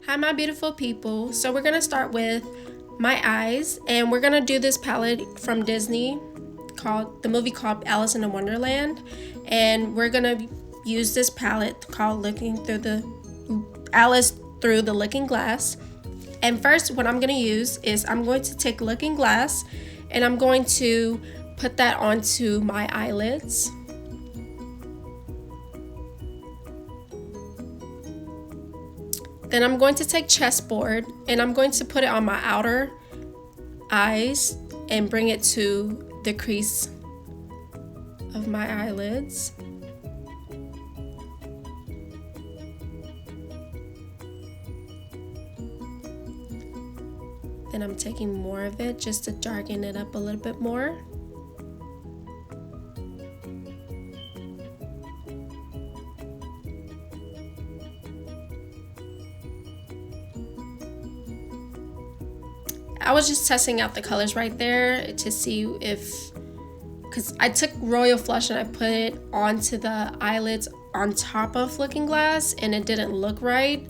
Hi my beautiful people. So we're gonna start with my eyes, and we're gonna do this palette from Disney called Alice in the Wonderland, and we're gonna use this palette called Alice Through the Looking Glass. And first what I'm gonna use is I'm going to take Looking Glass and I'm going to put that onto my eyelids. Then I'm going to take Chessboard and I'm going to put it on my outer eyes and bring it to the crease of my eyelids. Then I'm taking more of it just to darken it up a little bit more. I was just testing out the colors right there to see because I took Royal Flush and I put it onto the eyelids on top of Looking Glass and it didn't look right.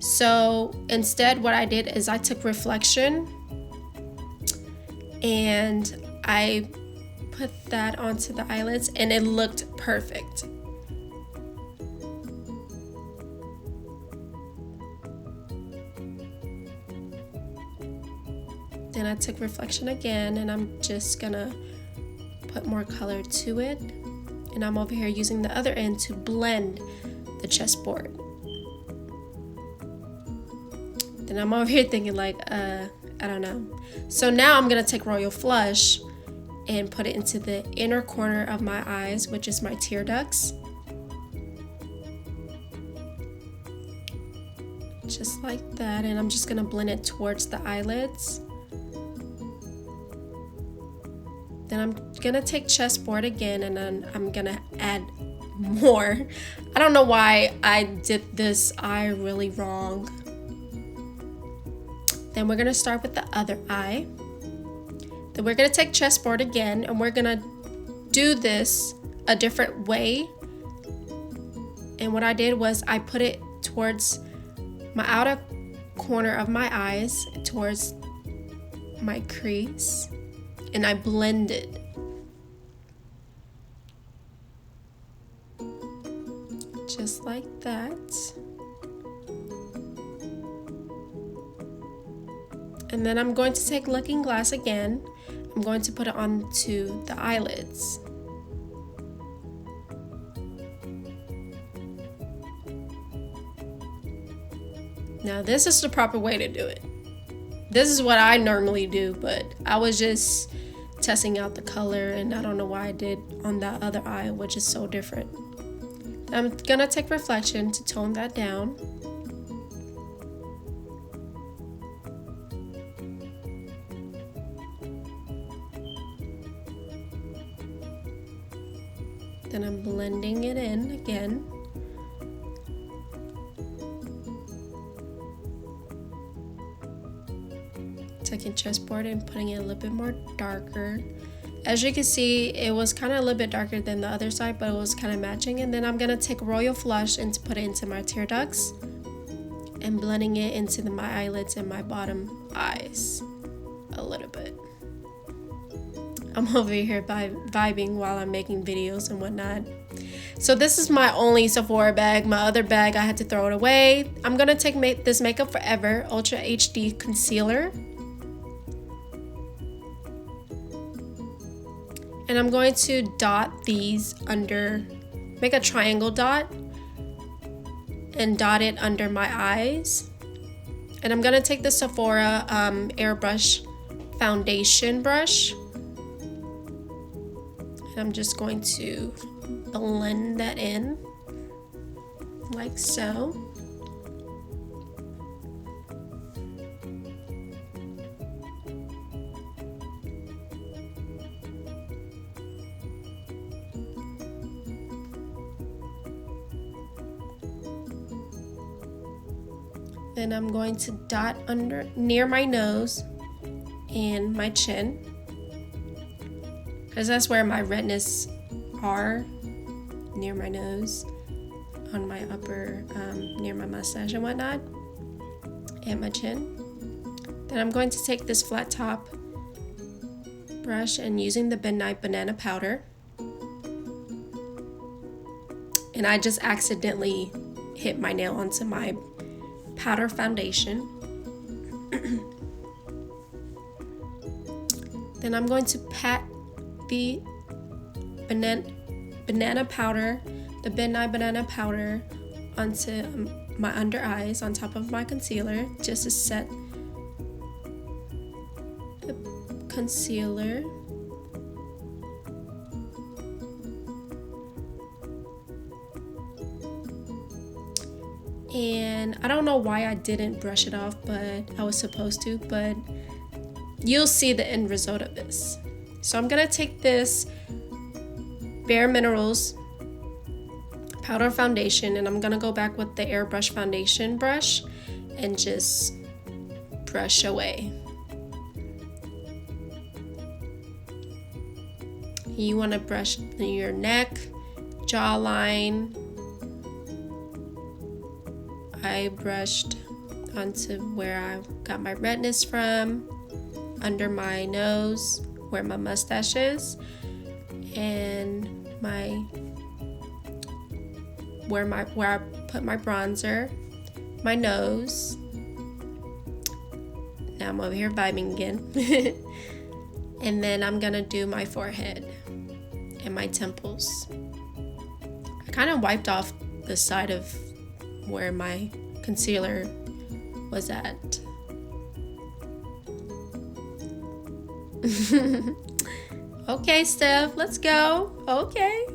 So instead what I did is I took Reflection and I put that onto the eyelids and it looked perfect. Then I took Reflection again and I'm just gonna put more color to it. And I'm over here using the other end to blend the chessboard. Then I'm over here thinking like, I don't know. So now I'm gonna take Royal Flush and put it into the inner corner of my eyes, which is my tear ducts. Just like that, and I'm just gonna blend it towards the eyelids. Then I'm gonna take Chessboard again and then I'm gonna add more. I don't know why I did this eye really wrong. Then we're gonna start with the other eye. Then we're gonna take Chessboard again and we're gonna do this a different way. And what I did was I put it towards my outer corner of my eyes, towards my crease, and I blended. Just like that. And then I'm going to take Looking Glass again. I'm going to put it onto the eyelids. Now this is the proper way to do it. This is what I normally do, but I was just testing out the color and I don't know why I did on that other eye, which is so different. I'm gonna take Reflection to tone that down. Then I'm blending it in again. Taking Chessboard and putting it a little bit more darker. As you can see, it was kind of a little bit darker than the other side, but it was kind of matching. And then I'm gonna take Royal Flush and put it into my tear ducts and blending it into my eyelids and my bottom eyes a little bit. I'm over here vibing while I'm making videos and whatnot. So this is my only Sephora bag. My other bag, I had to throw it away. I'm gonna take this Makeup Forever Ultra HD Concealer. And I'm going to dot these make a triangle dot and dot it under my eyes. And I'm gonna take the Sephora Airbrush Foundation brush. And I'm just going to blend that in like so. Then I'm going to dot near my nose and my chin, because that's where my redness are, near my nose, on my upper, near my mustache and whatnot. and my chin. Then I'm going to take this flat top brush and using the Midnight Banana powder. And I just accidentally hit my nail onto my powder foundation. Then I'm going to pat the banana powder, the Midnight Banana powder, onto my under eyes on top of my concealer, just to set the concealer. And I don't know why I didn't brush it off, but I was supposed to, but you'll see the end result of this. So I'm gonna take this Bare Minerals powder foundation and I'm gonna go back with the airbrush foundation brush and just brush away. You want to brush your neck, jawline. I brushed onto where I got my redness from, under my nose where my mustache is, and where I put my bronzer, my nose. Now I'm over here vibing again. And then I'm gonna do my forehead and my temples. I kind of wiped off the side of where my concealer was at. Okay, Steph, let's go. Okay.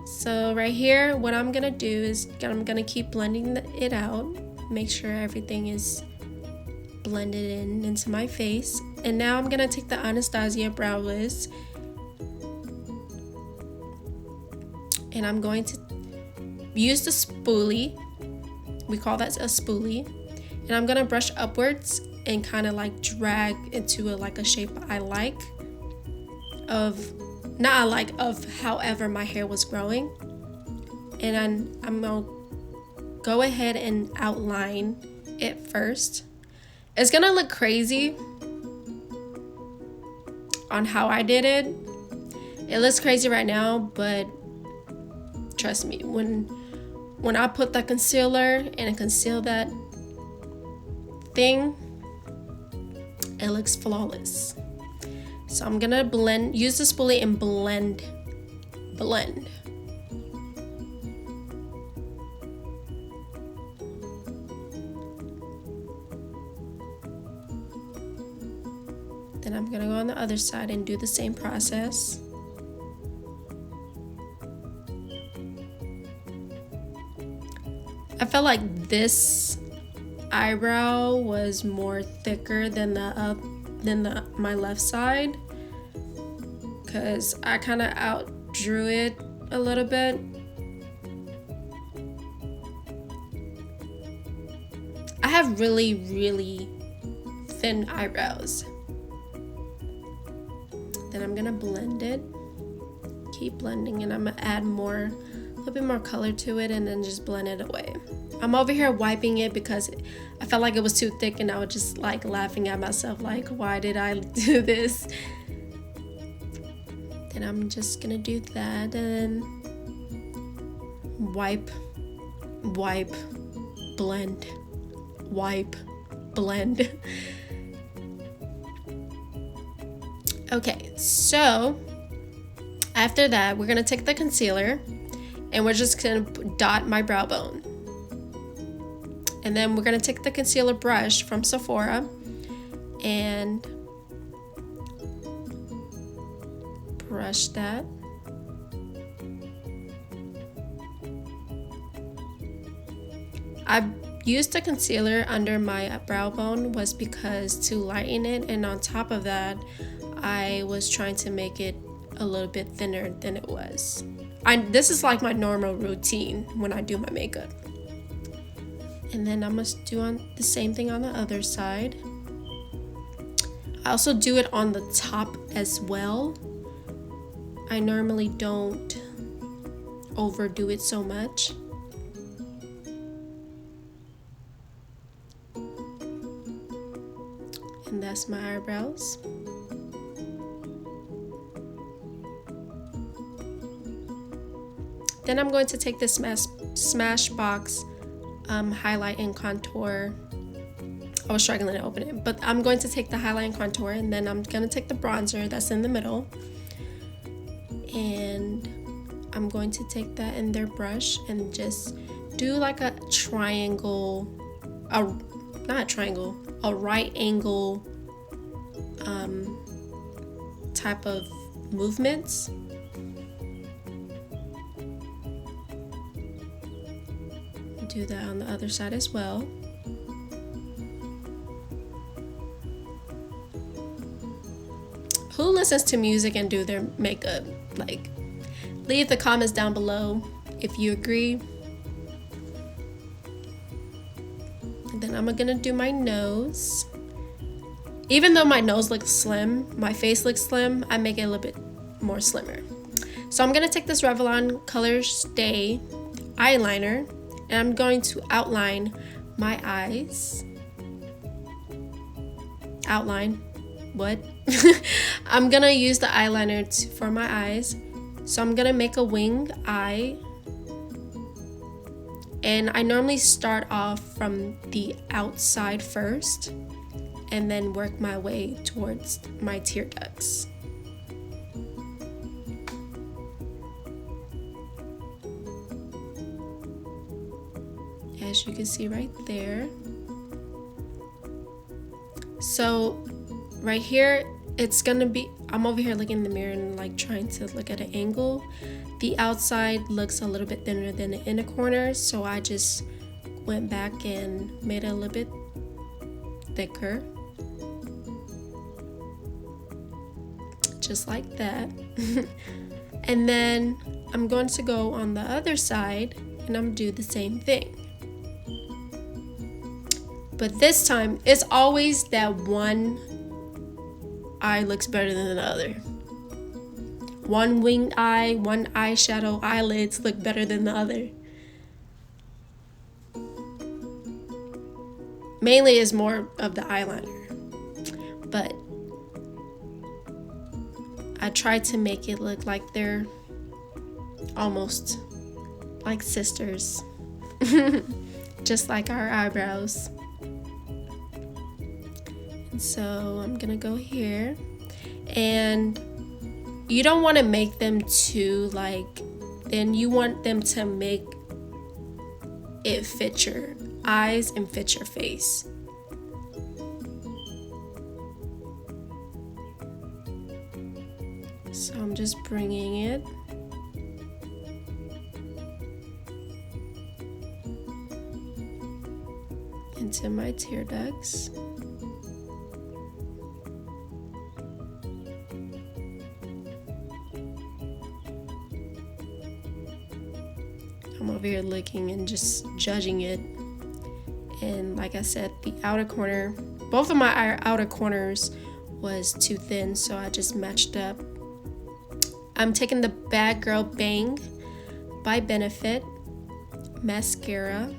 So right here, what I'm gonna do is I'm gonna keep blending it out, make sure everything is blended into my face. And now I'm gonna take the Anastasia Brow Wiz and I'm going to use the spoolie. We call that a spoolie. And I'm gonna brush upwards and kind of like drag into a shape I like of however my hair was growing. And I'm gonna go ahead and outline it first. It's gonna look crazy on how I did it. It looks crazy right now, but trust me, when I put the concealer and conceal that thing, it looks flawless. So I'm gonna use the spoolie and blend. Then I'm gonna go on the other side and do the same process. I felt like this eyebrow was more thicker than my left side, because I kind of outdrew it a little bit. I have really, really thin eyebrows. Then I'm gonna blend it, keep blending, and I'm gonna add a little bit more color to it and then just blend it away. I'm over here wiping it because I felt like it was too thick and I was just like laughing at myself, like, why did I do this? Then I'm just gonna do that and wipe, blend, wipe, blend. Okay, so after that, we're gonna take the concealer and we're just gonna dot my brow bone. And then we're gonna take the concealer brush from Sephora and brush that. I used the concealer under my brow bone was because to lighten it, and on top of that, I was trying to make it a little bit thinner than it was. This is like my normal routine when I do my makeup. And then I must do the same thing on the other side. I also do it on the top as well. I normally don't overdo it so much. And that's my eyebrows. Then I'm going to take this Smashbox highlight and contour. I was struggling to open it, but I'm going to take the highlight and contour, and then I'm going to take the bronzer that's in the middle, and I'm going to take that in their brush and just do like a triangle, not a triangle, a right angle type of movements. Do that on the other side as well. Who listens to music and do their makeup? Like, leave the comments down below if you agree. And then I'm gonna do my nose. Even though my nose looks slim, my face looks slim, I make it a little bit more slimmer. So I'm gonna take this Revlon Color Stay eyeliner, and I'm going to outline my eyes. Outline? What? I'm gonna use the eyeliner for my eyes. So I'm gonna make a wing eye. And I normally start off from the outside first and then work my way towards my tear ducts. As you can see right there. So right here, it's gonna be, I'm over here looking in the mirror and like trying to look at an angle. The outside looks a little bit thinner than the inner corner, so I just went back and made it a little bit thicker. Just like that. And then I'm going to go on the other side and I'm gonna do the same thing. But this time, it's always that one eye looks better than the other. One winged eye, one eyeshadow eyelids look better than the other. Mainly is more of the eyeliner. But I tried to make it look like they're almost like sisters. Just like our eyebrows. So I'm gonna go here, and you don't want to make them too like thin. You want them to make it fit your eyes and fit your face. So I'm just bringing it into my tear ducts. I'm over here looking and just judging it, and like I said, the outer corner, both of my outer corners was too thin, so I just matched up. I'm taking the Bad Girl Bang by Benefit mascara.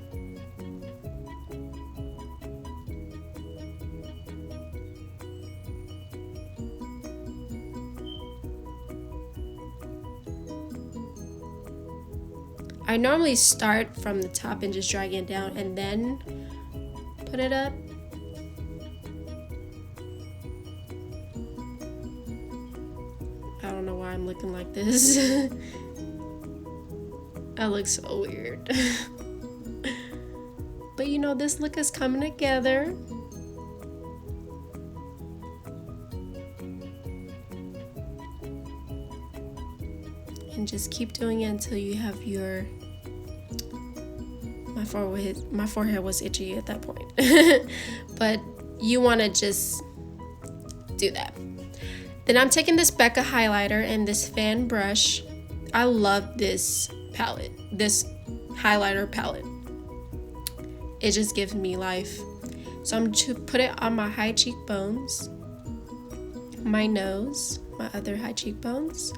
I normally start from the top and just drag it down and then put it up. I don't know why I'm looking like this. That looks so weird. But you know, this look is coming together. And just keep doing it until you have your, my forehead was itchy at that point. But you want to just do that. Then I'm taking this Becca highlighter and this fan brush. I love this palette, this highlighter palette. It just gives me life. So I'm going to put it on my high cheekbones, my nose, my other high cheekbones.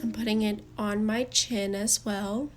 I'm putting it on my chin as well.